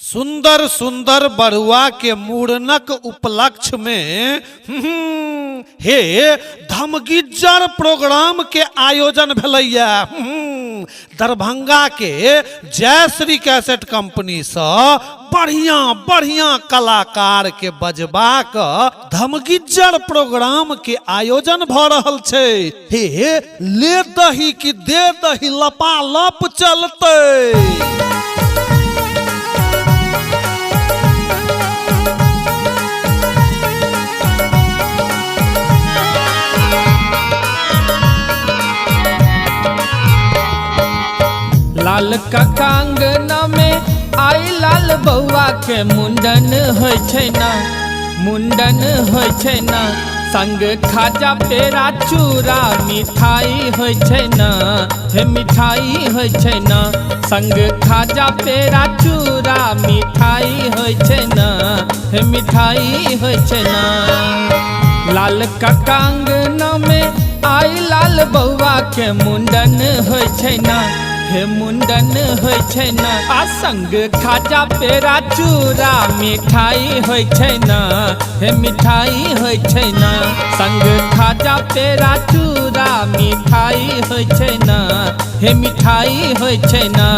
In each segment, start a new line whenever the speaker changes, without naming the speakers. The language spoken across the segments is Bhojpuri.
सुंदर सुंदर बरुआ के मूड़नक उपलक्ष्य में हे धमगिज्जर प्रोग्राम के आयोजन भलैया। दरभंगा के जयश्री कैसेट कंपनी से बढ़िया बढ़िया कलाकार के बजबा क धमगिज्जर प्रोग्राम के आयोजन भ रहल छे। हे ले दही कि दे दही लपालप चलते।
लाल कांगना में आई लाल बउआ के मुंडन होय छै ना, मुंडन होय छै ना। संग खाजा पेड़ा चूड़ा मिठाई होय छै ना, हे मिठाई होय छै ना। संग खाजा पेड़ा चूड़ा मिठाई होय छै ना, हे मिठाई होय छै ना। लाल कांगना में आई लाल बउआ के मुंडन होय छै ना, हे मुंडन होय छै ना। आ संग खाजा पेड़ा चूड़ा मिठाई होय छै ना, हे मिठाई होय छै ना। संग खाजा पेड़ा चूड़ा मिठाई होय छै ना, हे मिठाई होय छै ना।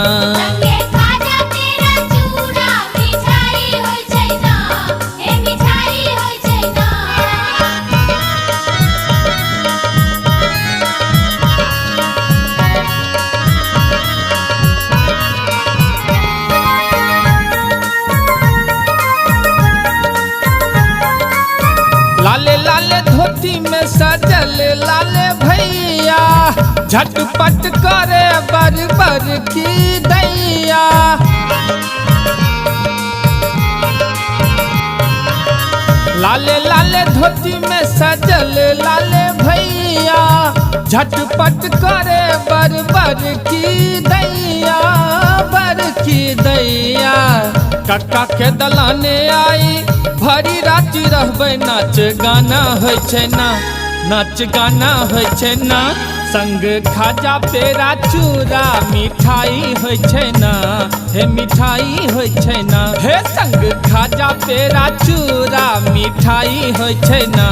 लाले लाले धोती में सजल लाले भैया, झटपट करे बर बर की दैया। लाले लाले धोती में सजल लाले भैया, झटपट करे बर बर की दैया, बर की दैया। कक्का के दलाने आई भरी राति रहबै, नाच गाना होय छै ना, नाच गाना होय छै ना। संग खाजा पेड़ा चूड़ा मिठाई होय छै ना, हे मिठाई होय छै ना। हे संग खाजा पेड़ा चूड़ा मिठाई होय छै ना,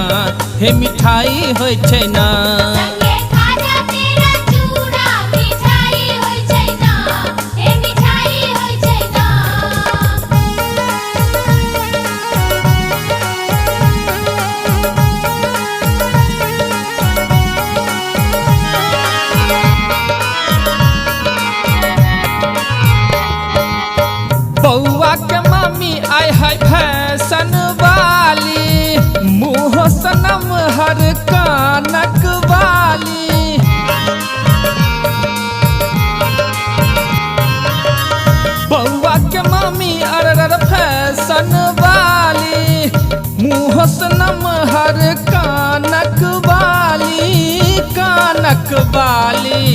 हे मिठाई होय छै ना। बउआ के मामी आय है फैशन वाली, मुँह सनम हर कानक वाली। बउआ के मामी अरर फैशन वाली, मुँह सनम हर कानक वाली, कानक वाली।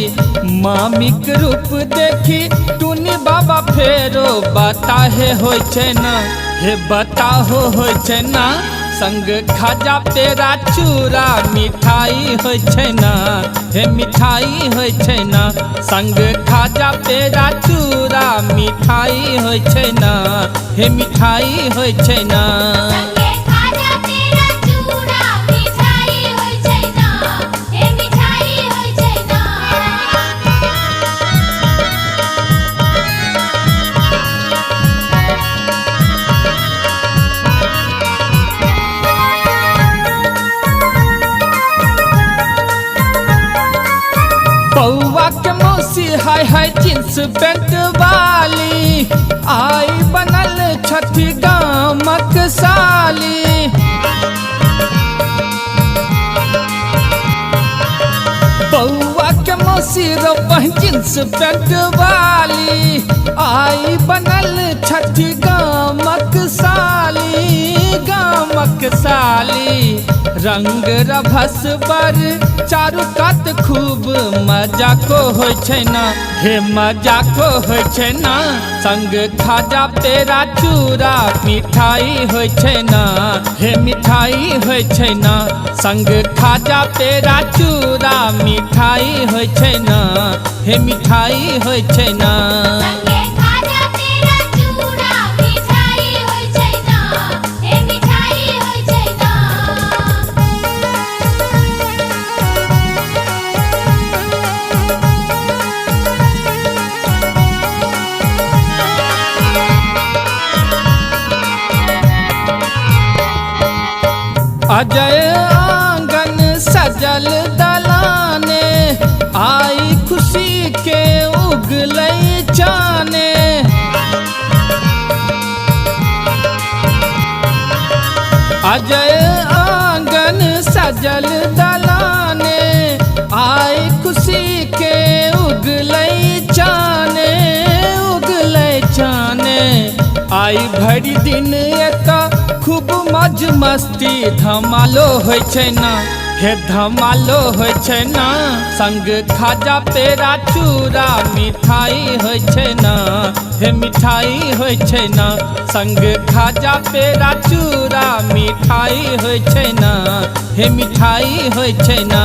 मामी के रूप देखी टूनी बाबा फेरो बताहे होय छै ना, हे बताहो होय छै ना। संग खाजा पेड़ा चूड़ा मिठाई होय छै ना, हे मिठाई होय छै ना। संग खाजा पेड़ा चूड़ा मिठाई होय छै ना, हे मिठाई होय छै ना। बउआ के मौसी हाय हाय जींस पैंट वाली, आई बनल छठी गामक साली। बउआ के मौसी रोपह जींस पैंट वाली, आई बनल छठी गामक साली, गामक साली। रंग रभस बर चारू कात खूब मजा को होय छै ना, हे मजा को होय छै ना। संग खाजा पेड़ा चूड़ा मिठाई होय छै ना, हे मिठाई होय छै ना। संग खाजा पेड़ा चूड़ा मिठाई होय छै ना, हे मिठाई होय छै ना।
संगे खाजा पेड़ा चूड़ा
अजय आंगन सजल दलाने, आई खुशी के उगलै चाने। अजय आंगन सजल दलाने, आई खुशी के उगलै चाने, उगलै चाने। आई भरि दिन एतऽ खूब मौज मस्ती धमालो होइ छै ना, हे धमालो होइ छै ना। संग खाजा पेड़ा चूड़ा मिठाई होइ छै ना, हे मिठाई होइ छै ना। संग खाजा पेड़ा चूड़ा मिठाई होइ छै ना, हे मिठाई होइ छै ना।